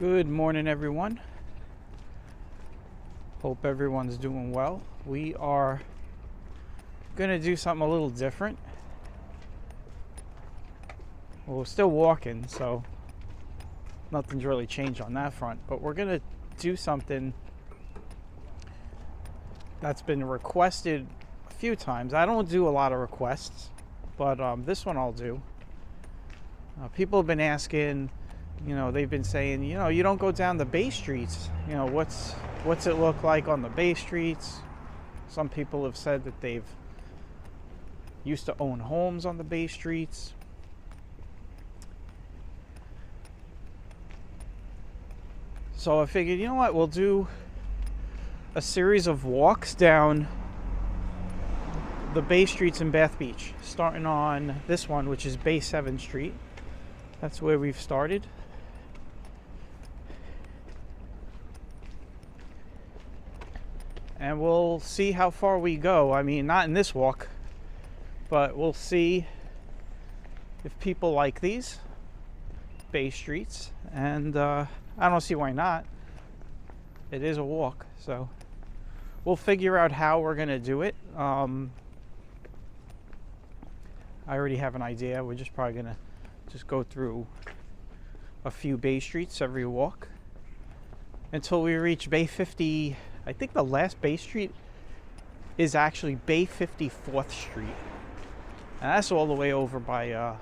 Good morning, everyone. Hope everyone's doing well. We are going to do something a little different. Well, we're still walking, so nothing's really changed on that front. But we're going to do something that's been requested a few times. I don't do a lot of requests, but this one I'll do. People have been asking, they've been saying, you don't go down the Bay Streets. What's it look like on the Bay Streets? Some people have said that they've used to own homes on the Bay Streets. So I figured, you know what, we'll do a series of walks down the Bay Streets in Bath Beach, starting on this one, which is Bay 7th Street. That's where we've started. And we'll see how far we go. I mean, not in this walk, but we'll see if people like these Bay Streets. And I don't see why not. It is a walk, so we'll figure out how we're going to do it. I already have an idea. We're just probably going to just go through a few Bay Streets every walk until we reach Bay 50. I think the last Bay Street is actually Bay 54th Street. And that's all the way over by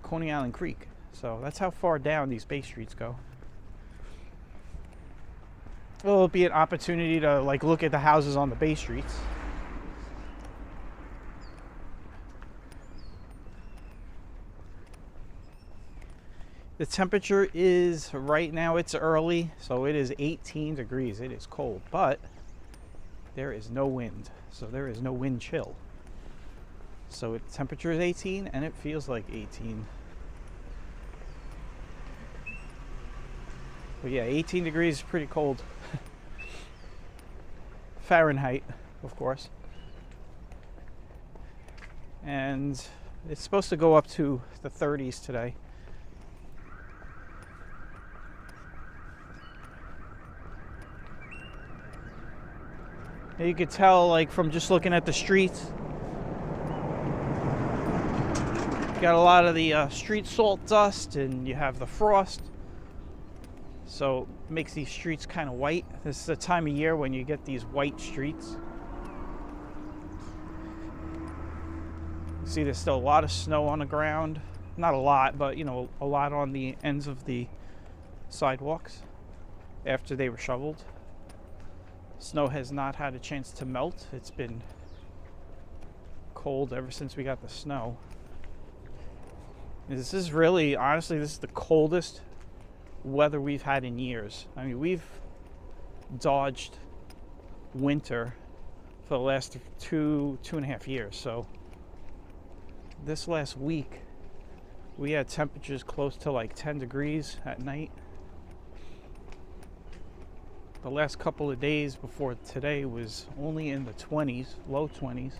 Coney Island Creek. So that's how far down these Bay Streets go. It'll be an opportunity to look at the houses on the Bay Streets. The temperature is, right now it's early, so it is 18 degrees. It is cold, but there is no wind, so there is no wind chill. So the temperature is 18 and it feels like 18. But yeah, 18 degrees is pretty cold. Fahrenheit, of course. And it's supposed to go up to the 30s today. You could tell, from just looking at the streets, you got a lot of the street salt dust, and you have the frost, so it makes these streets kind of white. This is the time of year when you get these white streets. You see there's still a lot of snow on the ground. Not a lot, but a lot on the ends of the sidewalks after they were shoveled. Snow has not had a chance to melt. It's been cold ever since we got the snow. This is really, honestly, this is the coldest weather we've had in years. I mean, we've dodged winter for the last two and a half years. So this last week, we had temperatures close to 10 degrees at night. The last couple of days before today was only in the 20s, low 20s,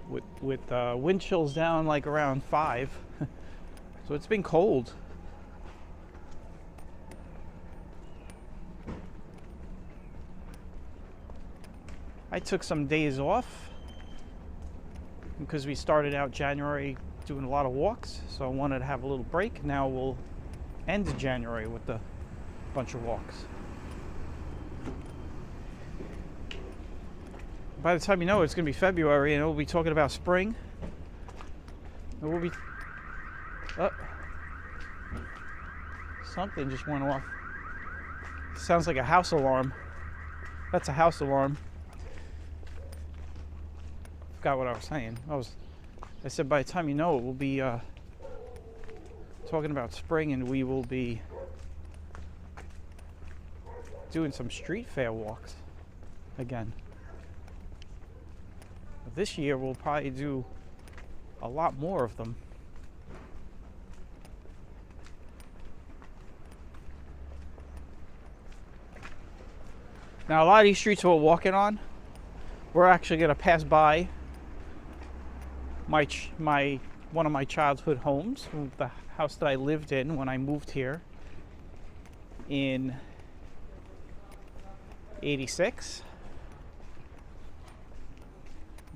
with wind chills down around 5. So it's been cold. I took some days off because we started out January doing a lot of walks, so I wanted to have a little break. Now we'll end January with a bunch of walks. By the time you know it, it's going to be February, and we'll be talking about spring. And we'll be... Oh. Something just went off. Sounds like a house alarm. That's a house alarm. Forgot what I was saying. I said by the time you know it, we'll be talking about spring, and we will be doing some street fair walks again. This year we'll probably do a lot more of them. Now a lot of these streets we're walking on, we're actually going to pass by one of my childhood homes, the house that I lived in when I moved here in 86.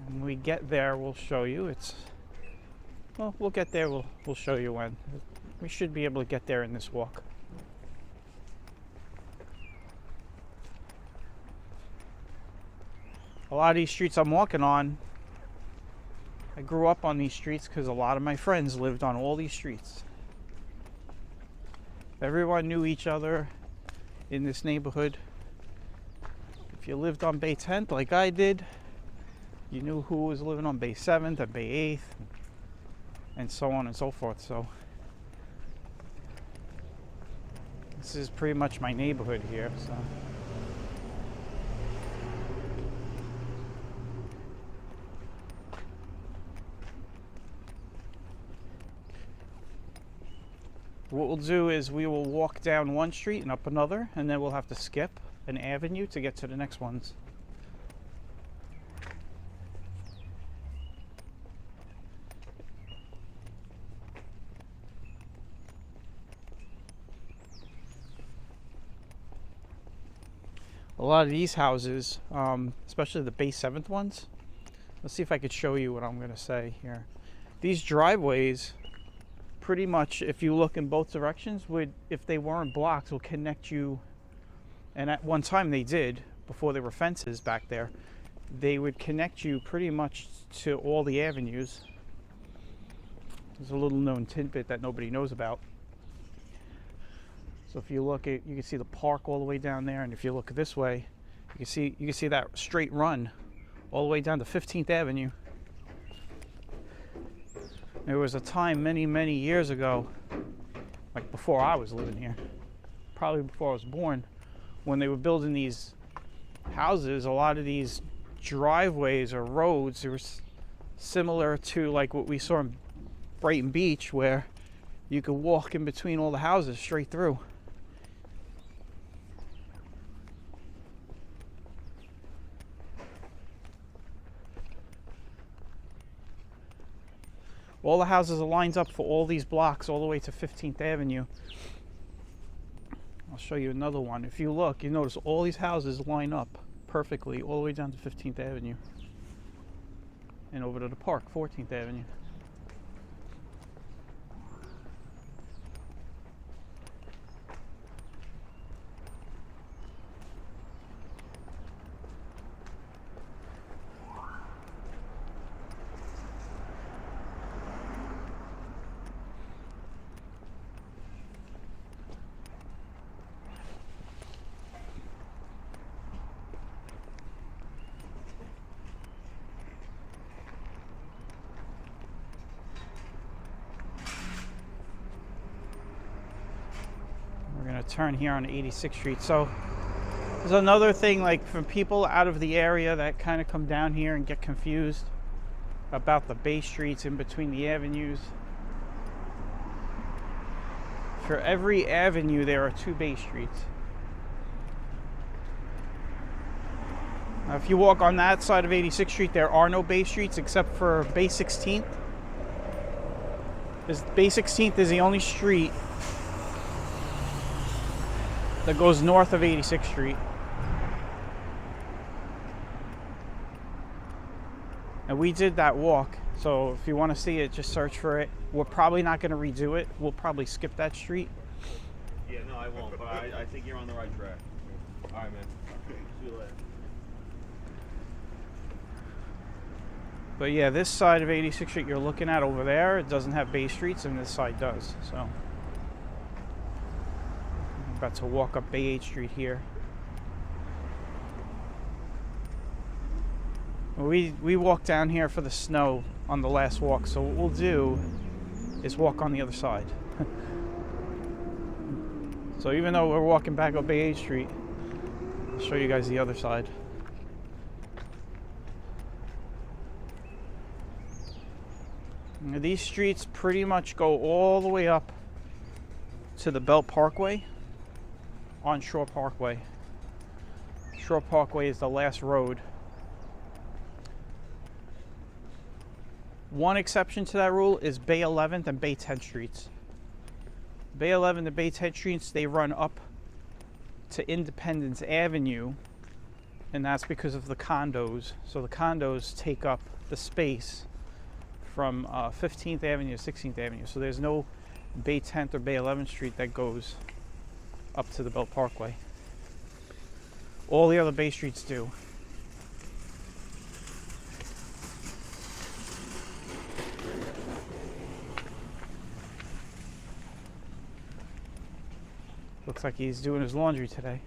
When we get there, we'll show you. Well, we'll get there, we'll show you when. We should be able to get there in this walk. A lot of these streets I'm walking on, I grew up on these streets because a lot of my friends lived on all these streets. Everyone knew each other in this neighborhood. If you lived on Bay 10th like I did, you knew who was living on Bay 7th and Bay 8th and so on and so forth. So this is pretty much my neighborhood here. So what we'll do is we will walk down one street and up another, and then we'll have to skip an avenue to get to the next ones. A lot of these houses, especially the Bay 7th ones, let's see if I could show you what I'm going to say here. These driveways, pretty much, if you look in both directions, would, if they weren't blocks, will connect you. And at one time they did, before there were fences back there, they would connect you pretty much to all the avenues. There's a little known tidbit that nobody knows about. So if you look at, you can see the park all the way down there, and if you look this way, you can see that straight run all the way down to 15th Avenue. There was a time many years ago, like before I was living here, probably before I was born, when they were building these houses, a lot of these driveways or roads, they were similar to like what we saw in Brighton Beach, where you could walk in between all the houses straight through. All the houses are lined up for all these blocks all the way to 15th Avenue. I'll show you another one. If you look, you notice all these houses line up perfectly all the way down to 15th Avenue and over to the park, 14th Avenue. Turn here on 86th Street. So there's another thing, like for people out of the area that kind of come down here and get confused about the Bay Streets in between the avenues. For every avenue there are 2 Bay Streets. Now if you walk on that side of 86th Street, there are no Bay Streets except for Bay 16th. Bay 16th is the only street that goes north of 86th Street. And we did that walk, so if you want to see it, just search for it. We're probably not going to redo it. We'll probably skip that street. Yeah, no, I won't, but I think you're on the right track. All right, man. See you later. But yeah, this side of 86th Street you're looking at over there, it doesn't have Bay Streets, and this side does. So about to walk up Bay 8th Street here. We walked down here for the snow on the last walk, so what we'll do is walk on the other side. So even though we're walking back up Bay 8th Street, I'll show you guys the other side. Now, these streets pretty much go all the way up to the Belt Parkway on Shore Parkway. Shore Parkway is the last road. One exception to that rule is Bay 11th and Bay 10th Streets. Bay 11th and Bay 10th Streets, they run up to Independence Avenue, and that's because of the condos. So the condos take up the space from 15th Avenue to 16th Avenue. So there's no Bay 10th or Bay 11th Street that goes up to the Belt Parkway. All the other Bay Streets do. Looks like he's doing his laundry today.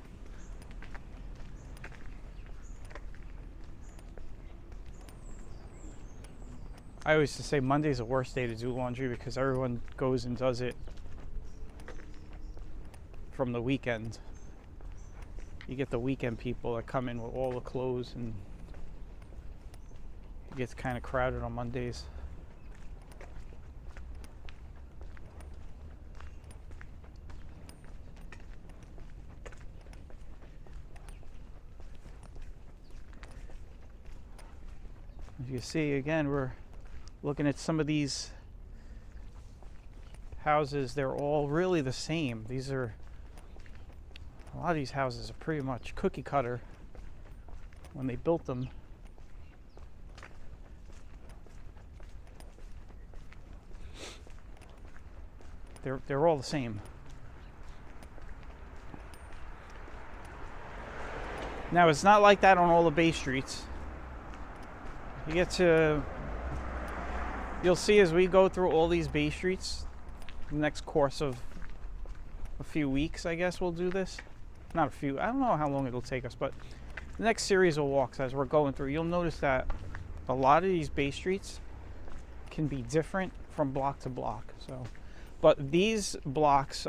I always used to say Monday's the worst day to do laundry because everyone goes and does it from the weekend. You get the weekend people that come in with all the clothes, and it gets kind of crowded on Mondays. As you see, again, we're looking at some of these houses. They're all really the same. These are, a lot of these houses are pretty much cookie cutter when they built them. They're all the same. Now, it's not like that on all the Bay Streets. You'll see as we go through all these Bay Streets, the next course of a few weeks, I guess we'll do this. Not a few, I don't know how long it'll take us, but the next series of walks as we're going through, you'll notice that a lot of these Bay Streets can be different from block to block. So, but these blocks,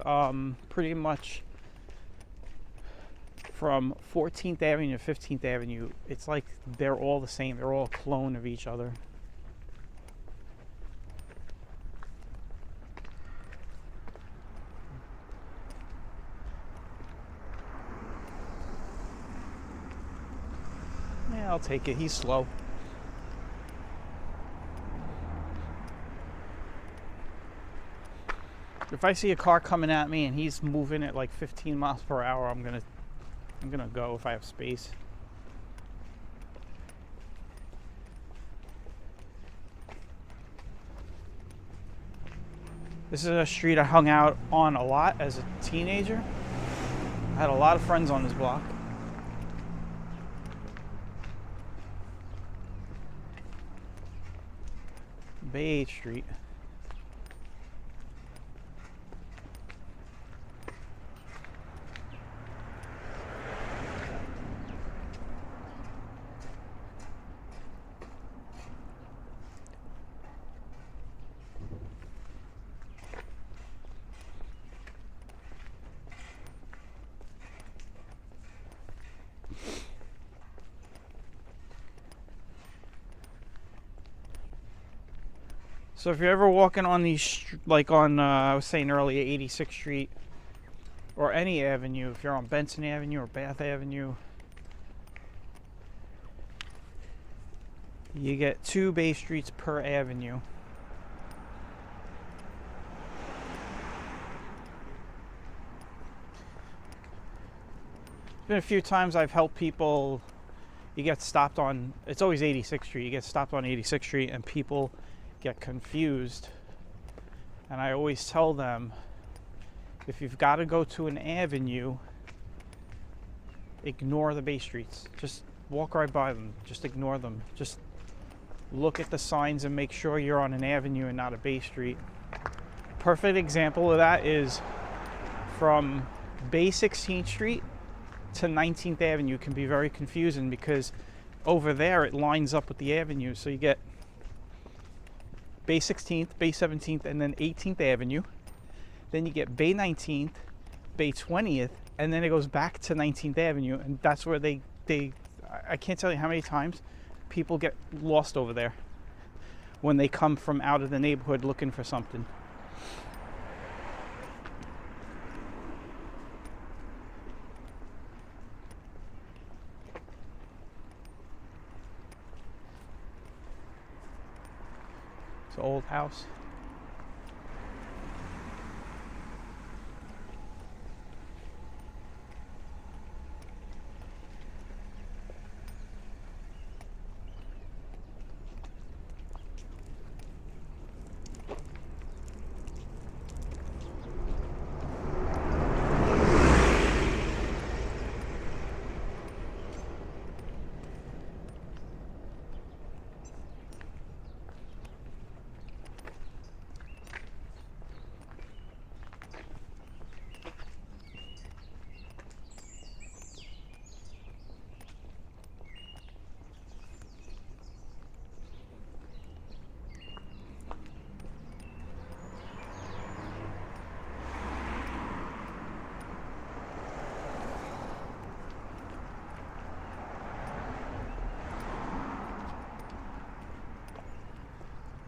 pretty much from 14th Avenue to 15th Avenue, it's like they're all the same. They're all a clone of each other. Yeah, I'll take it. He's slow. If I see a car coming at me and he's moving at like 15 miles per hour, I'm gonna go if I have space. This is a street I hung out on a lot as a teenager. I had a lot of friends on this block. Bay 8th Street. So if you're ever walking on these, like on, I was saying earlier, 86th Street, or any avenue, if you're on Benson Avenue or Bath Avenue, you get 2 Bay Streets per avenue. There's been a few times I've helped people, you get stopped on, it's always 86th Street, you get stopped on 86th Street and people get confused, and I always tell them, if you've got to go to an avenue, ignore the Bay Streets. Just walk right by them. Just ignore them. Just look at the signs and make sure you're on an avenue and not a Bay Street. Perfect example of that is from Bay 16th Street to 19th Avenue. It can be very confusing because over there it lines up with the avenue, so you get Bay 16th, Bay 17th, and then 18th Avenue. Then you get Bay 19th, Bay 20th, and then it goes back to 19th Avenue, and that's where they I can't tell you how many times people get lost over there when they come from out of the neighborhood looking for something. It's an old house.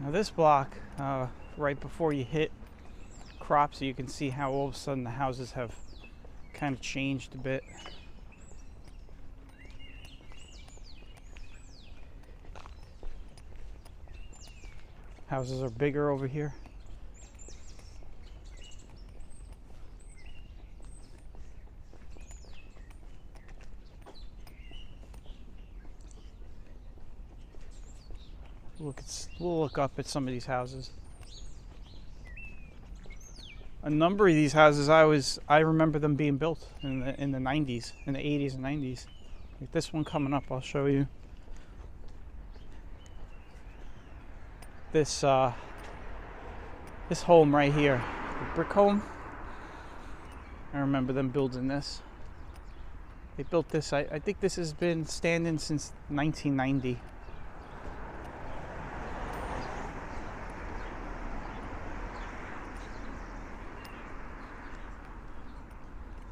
Now this block, right before you hit Cropsey, you can see how all of a sudden the houses have kind of changed a bit. Houses are bigger over here. We'll look up at some of these houses. A number of these houses, I remember them being built in the 90s, in the 80s and 90s. Like this one coming up, I'll show you. This this home right here, the brick home. I remember them building this. They built this. I think this has been standing since 1990.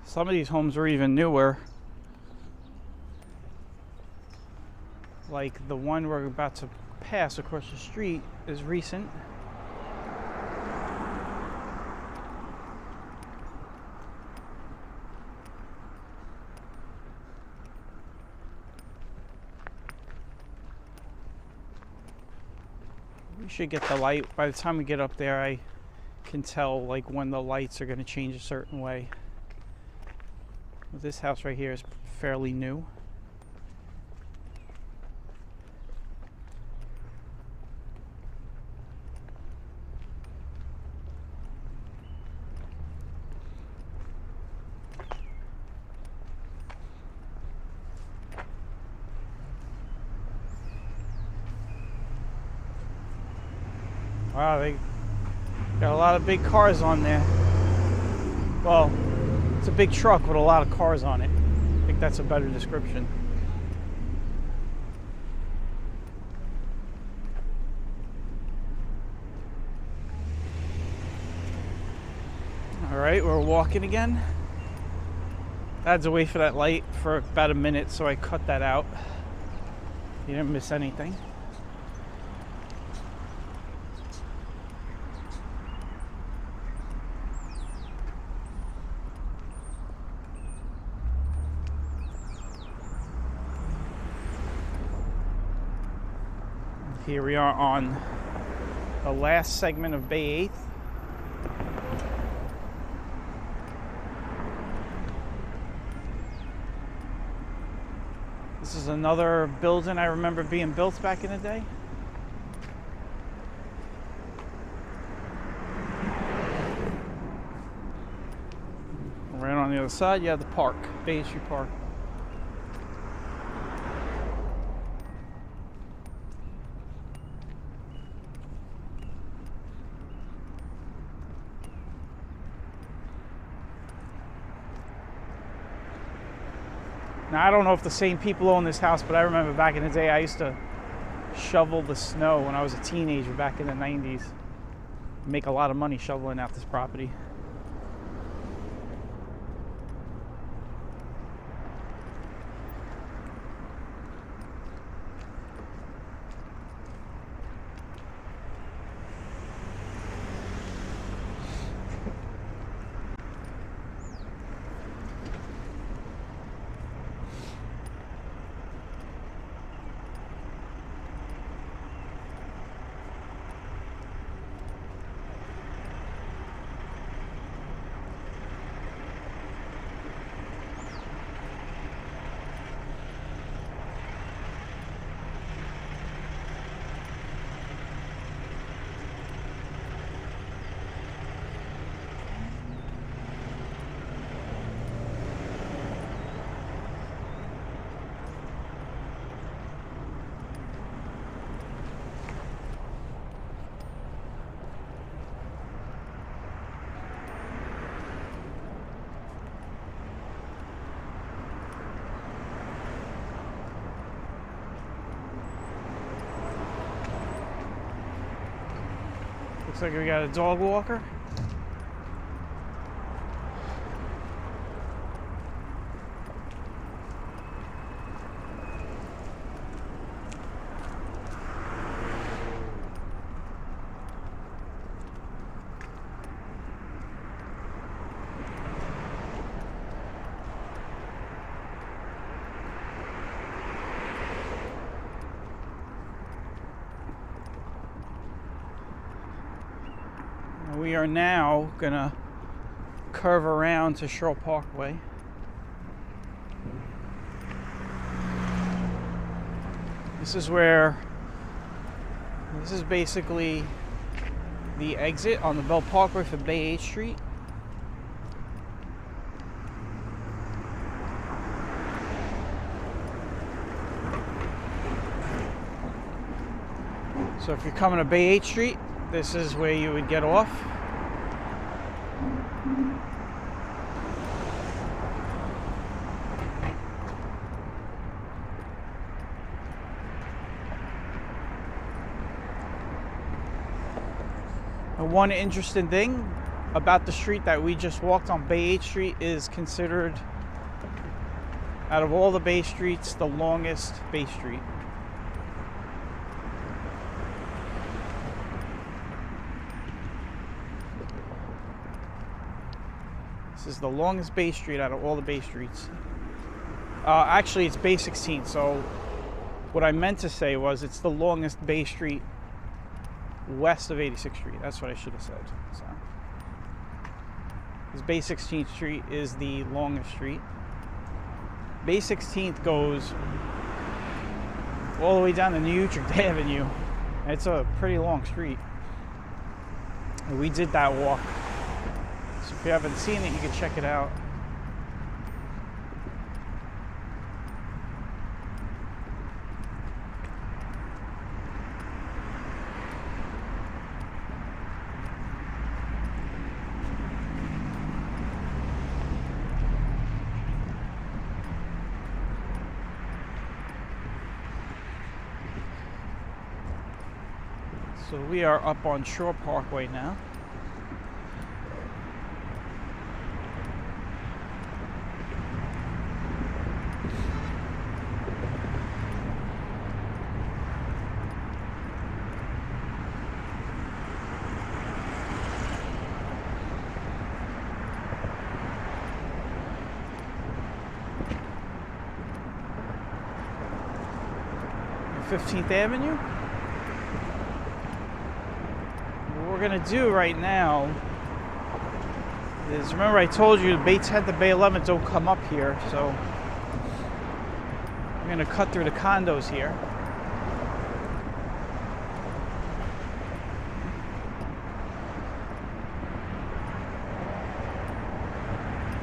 Some of these homes are even newer. Like the one we're about to pass across the street is recent. We should get the light. By the time we get up there, I can tell like when the lights are going to change a certain way. This house right here is fairly new. Wow, they got a lot of big cars on there. Well, it's a big truck with a lot of cars on it. I think that's a better description. All right, we're walking again. I had to wait for that light for about a minute, so I cut that out. You didn't miss anything. Here we are on the last segment of Bay 8th. This is another building I remember being built back in the day. Right on the other side, you have the park, Bay Street Park. Now, I don't know if the same people own this house, but I remember back in the day, I used to shovel the snow when I was a teenager back in the 90s. Make a lot of money shoveling out this property. Looks like we got a dog walker. We are now gonna curve around to Stroll Parkway. This is basically the exit on the Bell Parkway for Bay 8th Street. So if you're coming to Bay 8th Street, this is where you would get off. And one interesting thing about the street that we just walked on, Bay 8th Street, is considered, out of all the Bay Streets, the longest Bay Street. This is the longest Bay Street out of all the Bay Streets. Actually, it's Bay 16, so what I meant to say was it's the longest Bay Street west of 86th Street. That's what I should have said. So, because Bay 16th Street is the longest street. Bay 16th goes all the way down to New Utrecht Avenue. It's a pretty long street. And we did that walk. So if you haven't seen it, you can check it out. So we are up on Shore Parkway now. And 15th Avenue. What we're gonna do right now is, remember I told you Bay 10th and Bay 11th don't come up here, so we're gonna cut through the condos here.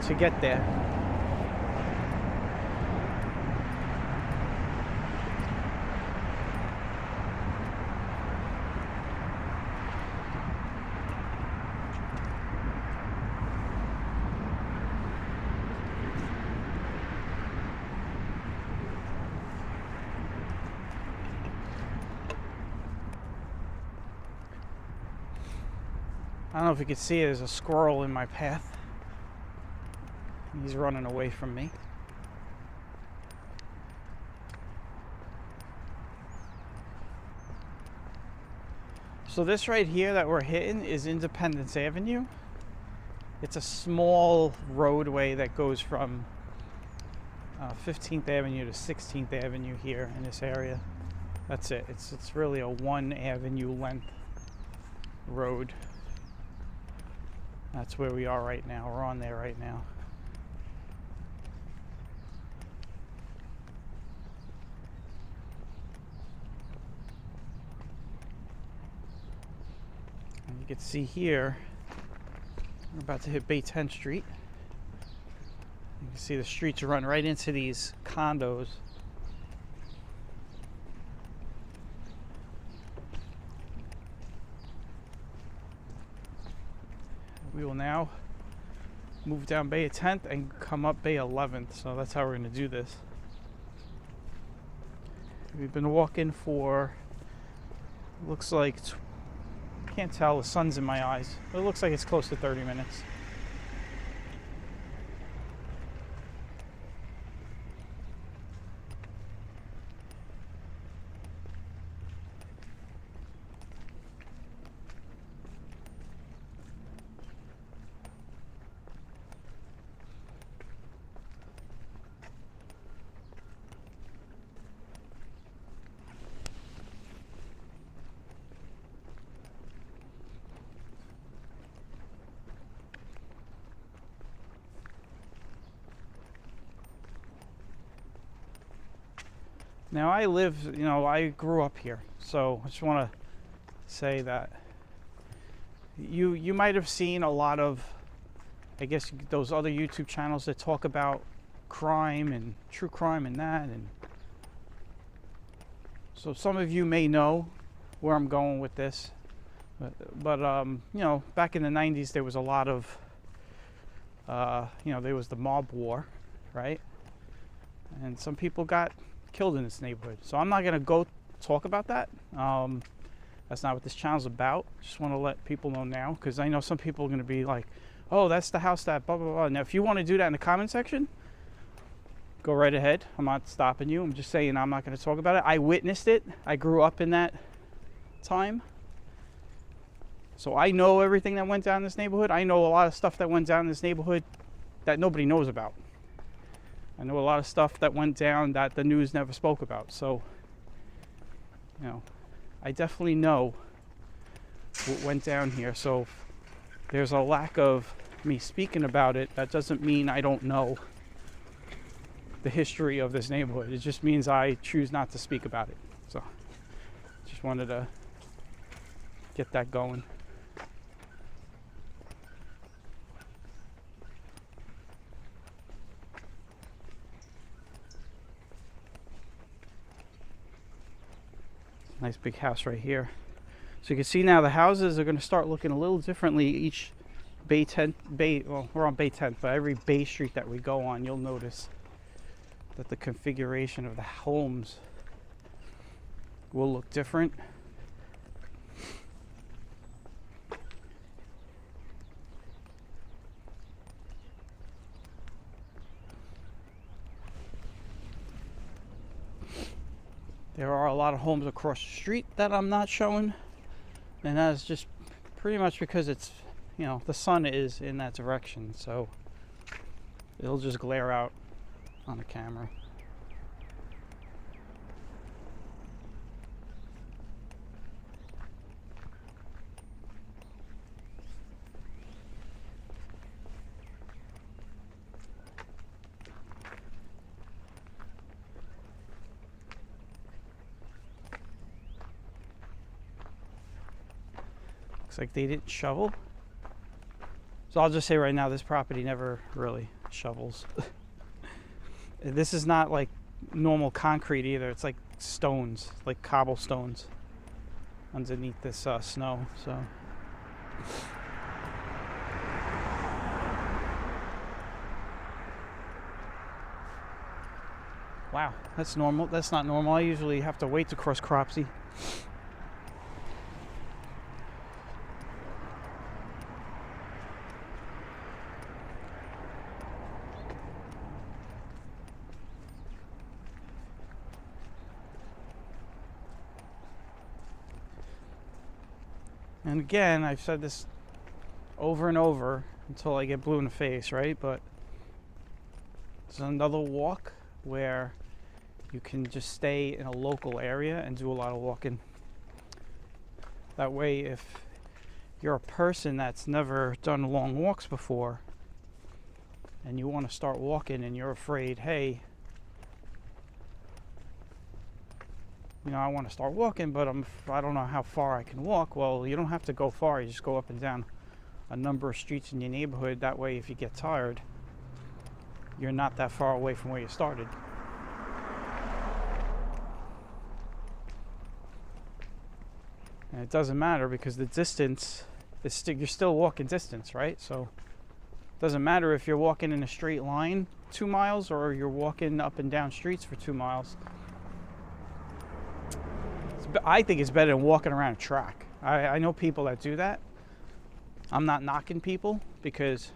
To get there. I don't know if you can see it, there's a squirrel in my path. He's running away from me. So this right here that we're hitting is Independence Avenue. It's a small roadway that goes from 15th Avenue to 16th Avenue here in this area. That's it. It's really a 1 avenue length road. That's where we are right now. We're on there right now. And you can see here, we're about to hit Bay 10th Street. You can see the streets run right into these condos. We will now move down Bay 10th and come up Bay 11th. So that's how we're going to do this. We've been walking for, looks like, can't tell, the sun's in my eyes, but it looks like it's close to 30 minutes. Now I live, I grew up here, so I just want to say that you might have seen a lot of, I guess, those other YouTube channels that talk about crime and true crime and that, and so some of you may know where I'm going with this, but back in the 90s there was a lot of there was the mob war, right? And some people got killed in this neighborhood. So I'm not going to go talk about that. That's not what this channel's about. Just want to let people know now, because I know some people are going to be like, oh, that's the house that blah, blah, blah. Now, if you want to do that in the comment section, go right ahead. I'm not stopping you. I'm just saying I'm not going to talk about it. I witnessed it. I grew up in that time. So I know everything that went down in this neighborhood. I know a lot of stuff that went down in this neighborhood that nobody knows about. I know a lot of stuff that went down that the news never spoke about. So, I definitely know what went down here. So if there's a lack of me speaking about it, that doesn't mean I don't know the history of this neighborhood. It just means I choose not to speak about it. So just wanted to get that going. Nice big house right here. So you can see now the houses are going to start looking a little differently each well, we're on Bay 10th, but every Bay Street that we go on, you'll notice that the configuration of the homes will look different. There are a lot of homes across the street that I'm not showing, and that is just pretty much because it's, the sun is in that direction, so it'll just glare out on the camera. Looks like they didn't shovel. So I'll just say right now, this property never really shovels. This is not like normal concrete either. It's like stones, like cobblestones underneath this snow. So wow, that's normal. That's not normal. I usually have to wait to cross Cropsey. And again, I've said this over and over until I get blue in the face, right? But it's another walk where you can just stay in a local area and do a lot of walking. That way, if you're a person that's never done long walks before and you want to start walking and you're afraid, hey, I want to start walking, but I don't know how far I can walk. Well, you don't have to go far. You just go up and down a number of streets in your neighborhood. That way, if you get tired, you're not that far away from where you started. And it doesn't matter because the distance is you're still walking distance, right? So it doesn't matter if you're walking in a straight line 2 miles or you're walking up and down streets for 2 miles. I think it's better than walking around a track. I know people that do that. I'm not knocking people because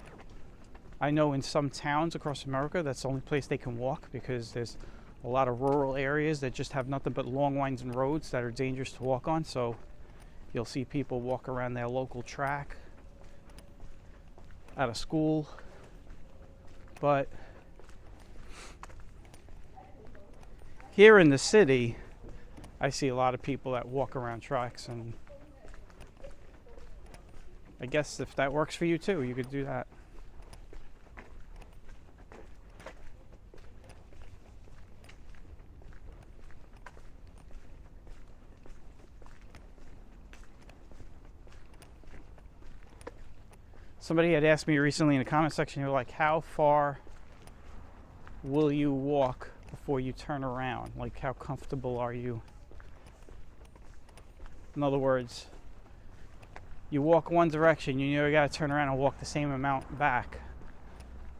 I know in some towns across America that's the only place they can walk because there's a lot of rural areas that just have nothing but long lines and roads that are dangerous to walk on. So you'll see people walk around their local track out of school. But here in the city, I see a lot of people that walk around tracks, and I guess if that works for you too, you could do that. Somebody had asked me recently in the comment section, they were like, how far will you walk before you turn around? Like, how comfortable are you? In other words, you walk one direction, you know you got to turn around and walk the same amount back.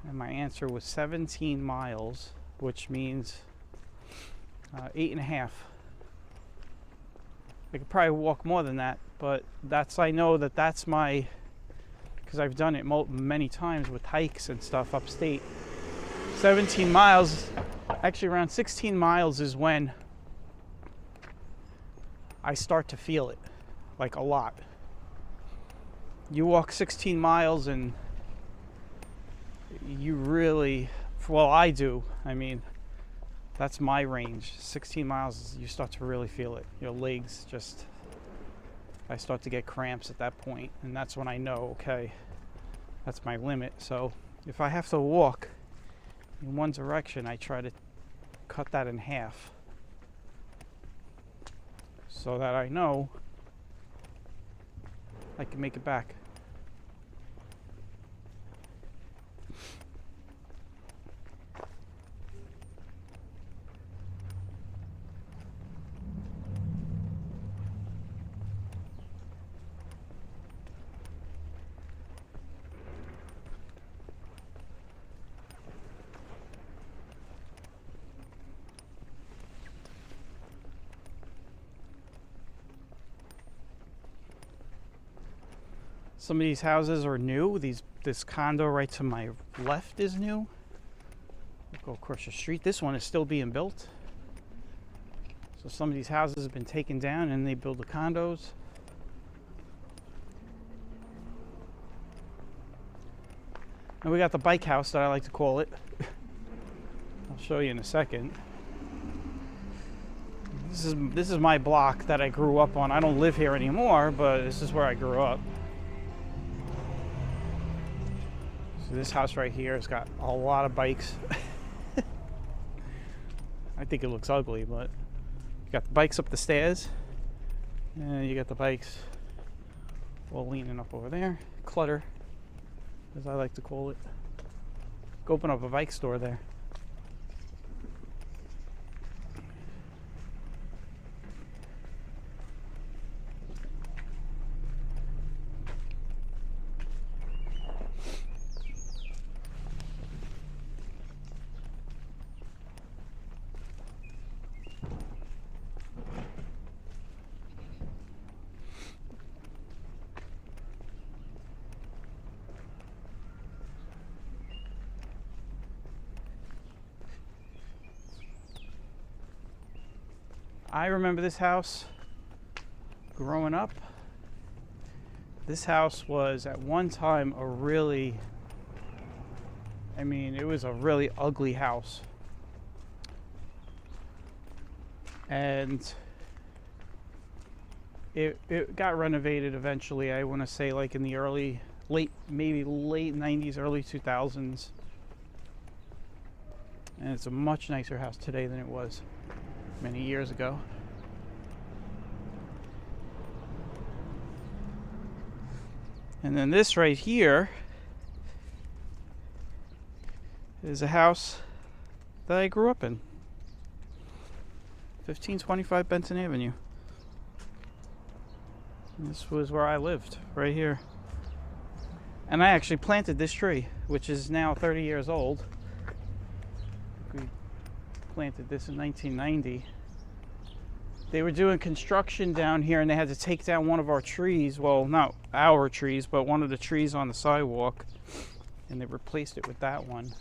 And my answer was 17 miles, which means 8.5. I could probably walk more than that, but I know that's my, because I've done it many times with hikes and stuff upstate. 17 miles, actually around 16 miles is when I start to feel it, like a lot. You walk 16 miles and you really, well, I do. I mean, that's my range. 16 miles, you start to really feel it. Your legs just, I start to get cramps at that point, and that's when I know, okay, that's my limit. So if I have to walk in one direction, I try to cut that in half so that I know I can make it back. Some of these houses are new. This condo right to my left is new. We'll go across the street. This one is still being built. So some of these houses have been taken down and they build the condos. And we got the bike house that I like to call it. I'll show you in a second. This is my block that I grew up on. I don't live here anymore, but this is where I grew up. So this house right here has got a lot of bikes. I think it looks ugly, but you got the bikes up the stairs, and you got the bikes all leaning up over there. Clutter, as I like to call it. Go open up a bike store there. I remember this house growing up. This house was at one time it was a really ugly house. And it got renovated eventually. I want to say like in the late 90s, early 2000s. And it's a much nicer house today than it was many years ago. And then this right here is a house that I grew up in. 1525 Benson Avenue. And this was where I lived, right here. And I actually planted this tree, which is now 30 years old. We planted this in 1990. They were doing construction down here and they had to take down one of our trees. Well, not our trees, but one of the trees on the sidewalk. And they replaced it with that one.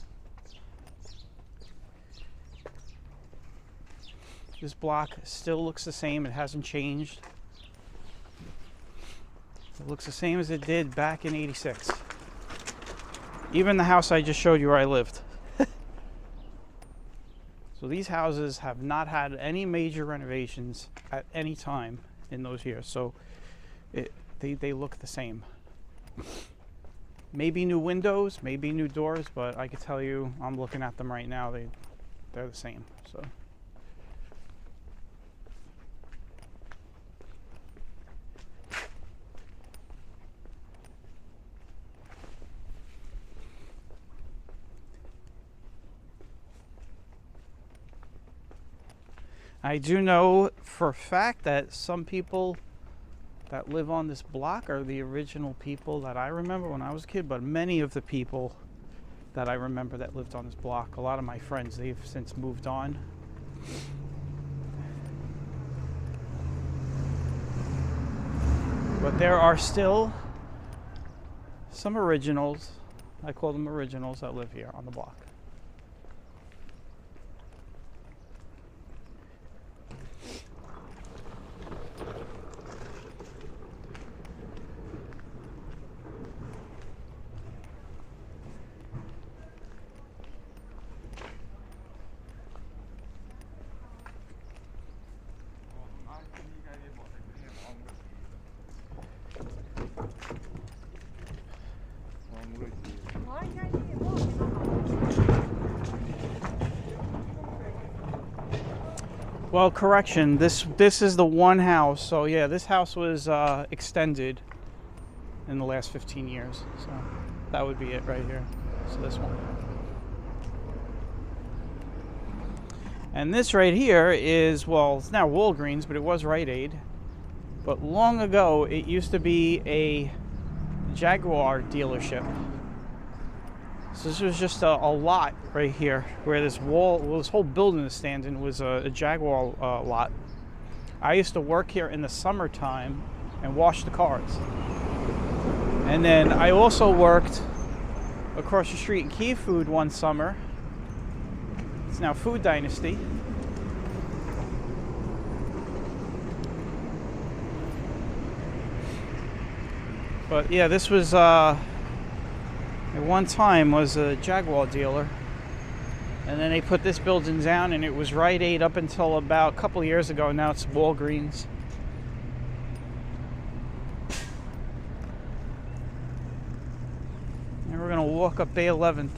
This block still looks the same. It hasn't changed. It looks the same as it did back in '86. Even the house I just showed you where I lived. So these houses have not had any major renovations at any time in those years. So they look the same. Maybe new windows, maybe new doors, but I can tell you, I'm looking at them right now, they're the same. So. I do know for a fact that some people that live on this block are the original people that I remember when I was a kid, but many of the people that I remember that lived on this block, a lot of my friends, they've since moved on. But there are still some originals, I call them originals, that live here on the block. Well, correction, this is the one house. So yeah, this house was extended in the last 15 years. So that would be it right here. So this one. And this right here is, well, it's now Walgreens, but it was Rite Aid. But long ago, it used to be a Jaguar dealership. So this was just a lot right here where this whole building is standing was a Jaguar lot. I used to work here in the summertime and wash the cars. And then I also worked across the street in Key Food one summer. It's now Food Dynasty. But yeah, this was at one time was a Jaguar dealer, and then they put this building down, and it was Rite Aid up until about a couple of years ago. Now it's Walgreens. And we're gonna walk up Bay 11th.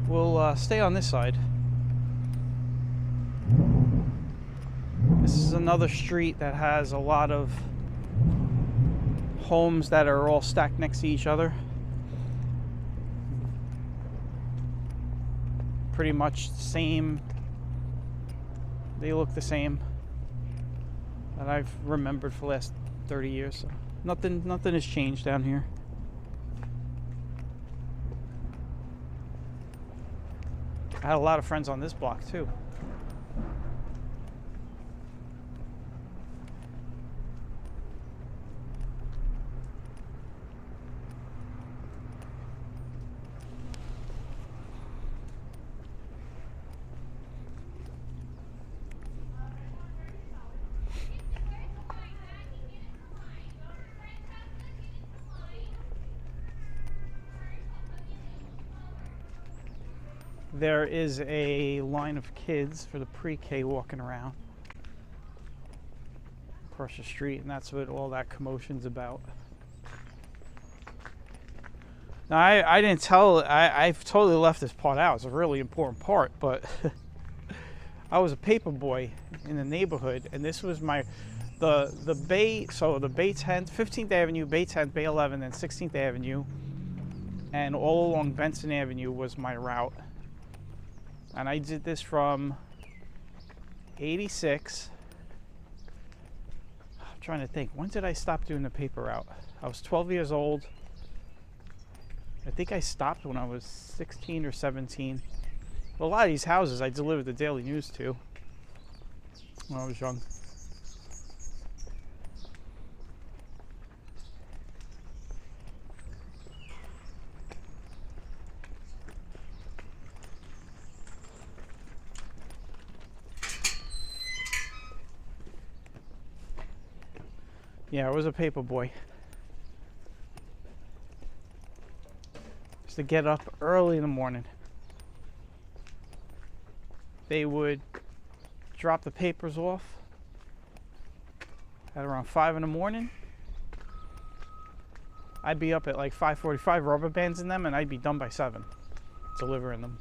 We'll stay on this side. This is another street that has a lot of homes that are all stacked next to each other. Pretty much the same. They look the same that I've remembered for the last 30 years. So nothing has changed down here. I had a lot of friends on this block too. There is a line of kids for the pre-K walking around across the street, and that's what all that commotion's about. Now, I didn't tell, I've totally left this part out. It's a really important part, but I was a paper boy in the neighborhood, and this was the Bay, so the Bay 10th, 15th Avenue, Bay 10th, Bay 11th, and 16th Avenue, and all along Benson Avenue was my route. And I did this from 86. I'm trying to think, when did I stop doing the paper route? I was 12 years old. I think I stopped when I was 16 or 17. Well, a lot of these houses I delivered the Daily News to when I was young. Yeah, I was a paper boy. Used to get up early in the morning. They would drop the papers off at around 5 in the morning. I'd be up at like 5:45, rubber bands in them, and I'd be done by 7. delivering them.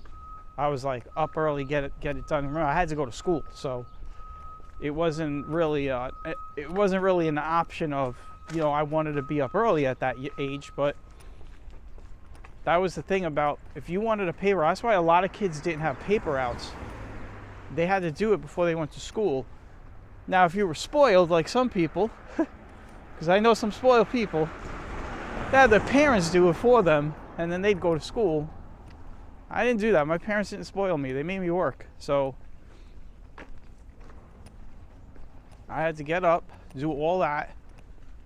I was like up early, get it done. Remember, I had to go to school, so it wasn't really an option of, you know, I wanted to be up early at that age. But that was the thing about, if you wanted a paper, that's why a lot of kids didn't have paper routes. They had to do it before they went to school. Now, if you were spoiled, like some people, because I know some spoiled people, they had their parents do it for them, and then they'd go to school. I didn't do that. My parents didn't spoil me. They made me work. So I had to get up, do all that,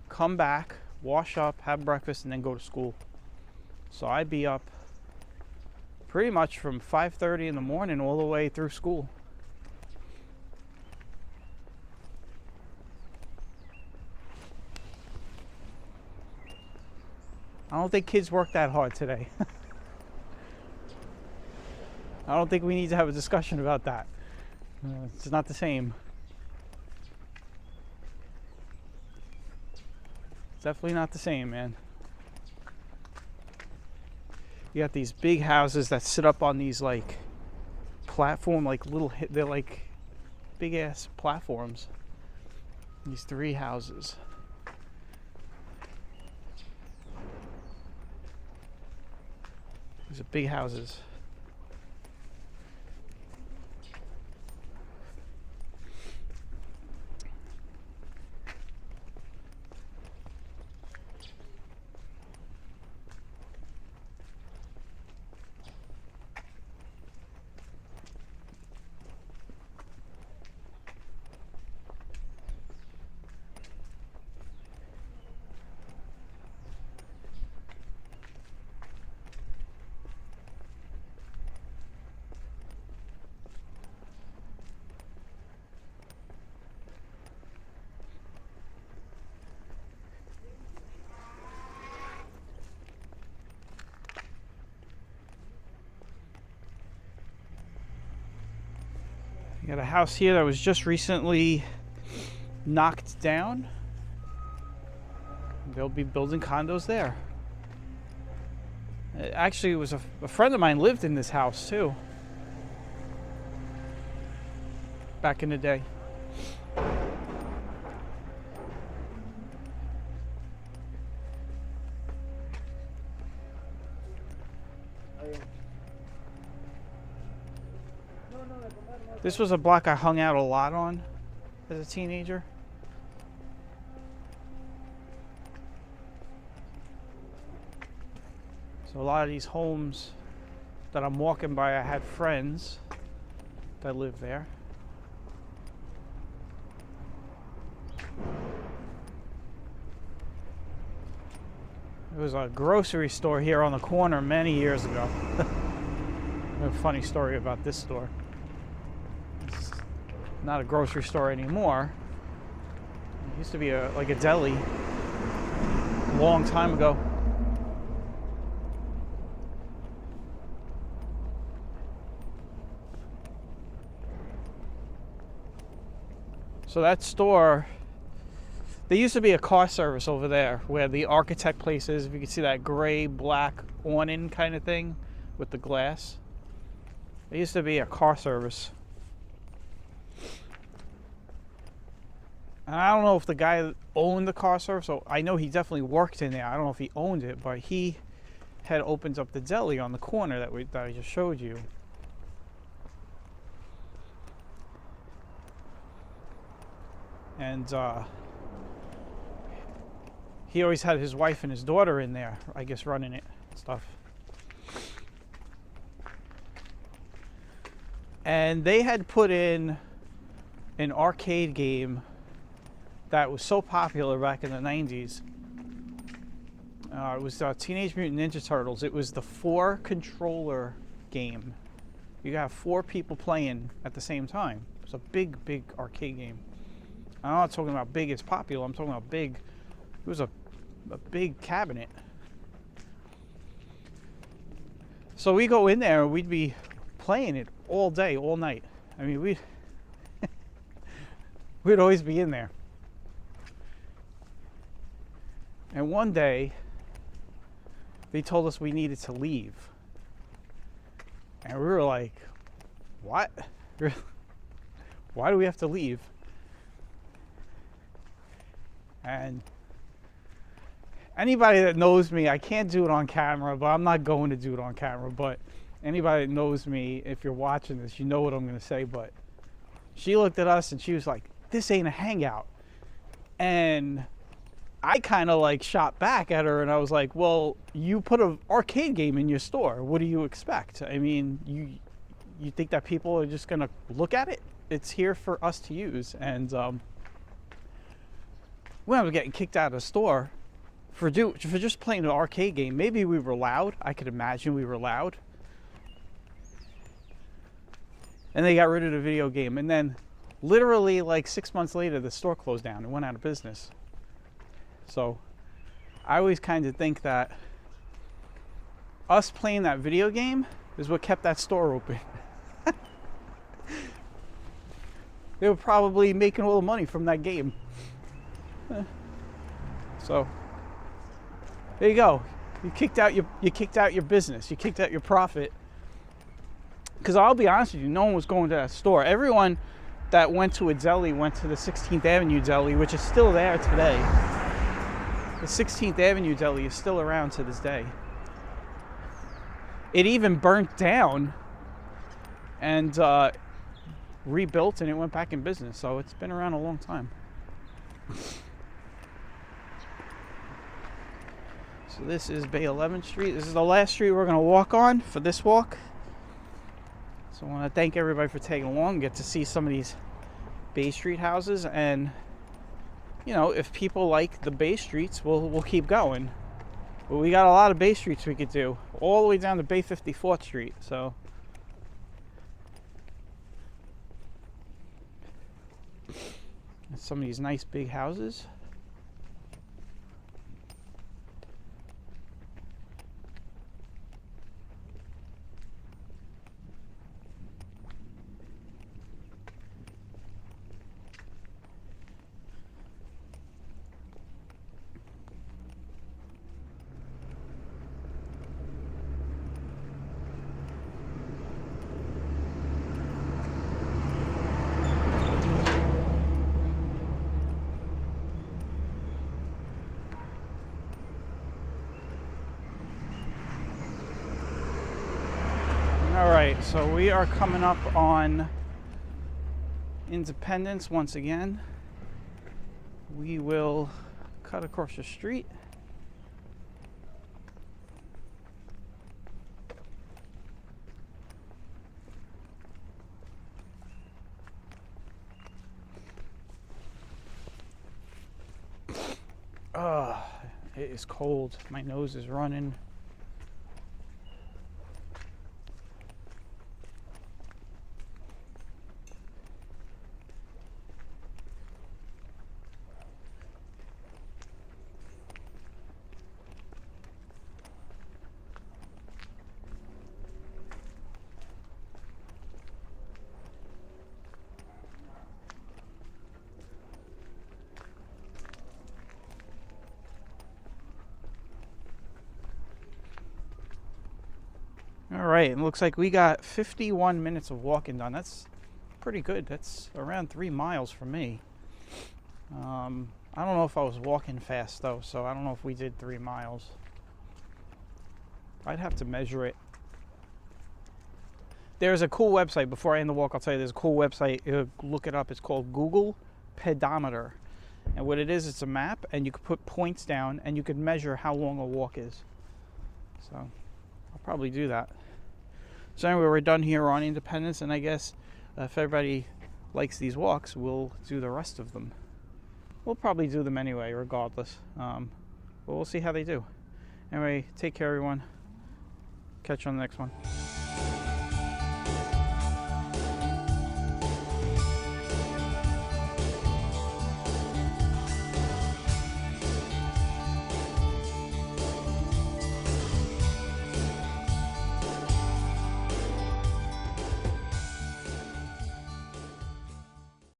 come back, wash up, have breakfast, and then go to school. So I'd be up pretty much from 5:30 in the morning all the way through school. I don't think kids work that hard today. I don't think we need to have a discussion about that. It's not the same. It's definitely not the same, man. You got these big houses that sit up on these like platform, like they're like big ass platforms. These 3 houses. These are big houses. You got a house here that was just recently knocked down. They'll be building condos there. Actually, it was a friend of mine lived in this house too, back in the day. This was a block I hung out a lot on as a teenager. So a lot of these homes that I'm walking by, I had friends that lived there. There was a grocery store here on the corner many years ago. A funny story about this store. It's not a grocery store anymore. It used to be like a deli a long time ago. So that store, there used to be a car service over there where the Architect place is. If you can see that gray black awning kind of thing with the glass. There used to be a car service. And I don't know if the guy owned the car service, so I know he definitely worked in there. I don't know if he owned it, but he had opened up the deli on the corner that I just showed you. And he always had his wife and his daughter in there, I guess, running it and stuff. And they had put in an arcade game that was so popular back in the 90s. It was Teenage Mutant Ninja Turtles. It was the 4-controller game. You got 4 people playing at the same time. It was a big, big arcade game. I'm not talking about big as popular. I'm talking about big. It was a big cabinet. So we go in there and we'd be playing it all day, all night. I mean, we'd always be in there. And one day, they told us we needed to leave. And we were like, what? Why do we have to leave? And anybody that knows me, I can't do it on camera, but I'm not going to do it on camera. But anybody that knows me, if you're watching this, you know what I'm going to say. But she looked at us and she was like, this ain't a hangout. And I kind of like shot back at her and I was like, well, you put an arcade game in your store. What do you expect? I mean, you think that people are just going to look at it? It's here for us to use. And when I was getting kicked out of the store for just playing an arcade game, maybe we were loud. I could imagine we were loud. And they got rid of the video game. And then literally like 6 months later, the store closed down and went out of business. So I always kind of think that us playing that video game is what kept that store open. They were probably making all the money from that game. So there you go. You kicked out your business. You kicked out your profit. Because I'll be honest with you, no one was going to that store. Everyone that went to a deli went to the 16th Avenue deli, which is still there today. The 16th Avenue deli is still around to this day. It even burnt down and rebuilt, and it went back in business. So it's been around a long time. So this is Bay 11th Street. This is the last street we're going to walk on for this walk. So I want to thank everybody for tagging along, get to see some of these Bay Street houses, and you know, if people like the Bay Streets, we'll keep going. But we got a lot of Bay Streets we could do, all the way down to Bay 54th Street. So some of these nice big houses. Alright, so we are coming up on Independence once again. We will cut across the street. It is cold. My nose is running. All right, it looks like we got 51 minutes of walking done. That's pretty good. That's around 3 miles for me. I don't know if I was walking fast though, so I don't know if we did 3 miles. I'd have to measure it. There's a cool website. Before I end the walk, I'll tell you there's a cool website. Look it up. It's called Google Pedometer. And what it is, it's a map, and you can put points down, and you can measure how long a walk is. So I'll probably do that. So anyway, we're done here on Independence, and I guess if everybody likes these walks, we'll do the rest of them. We'll probably do them anyway, regardless. But we'll see how they do. Anyway, take care, everyone. Catch you on the next one.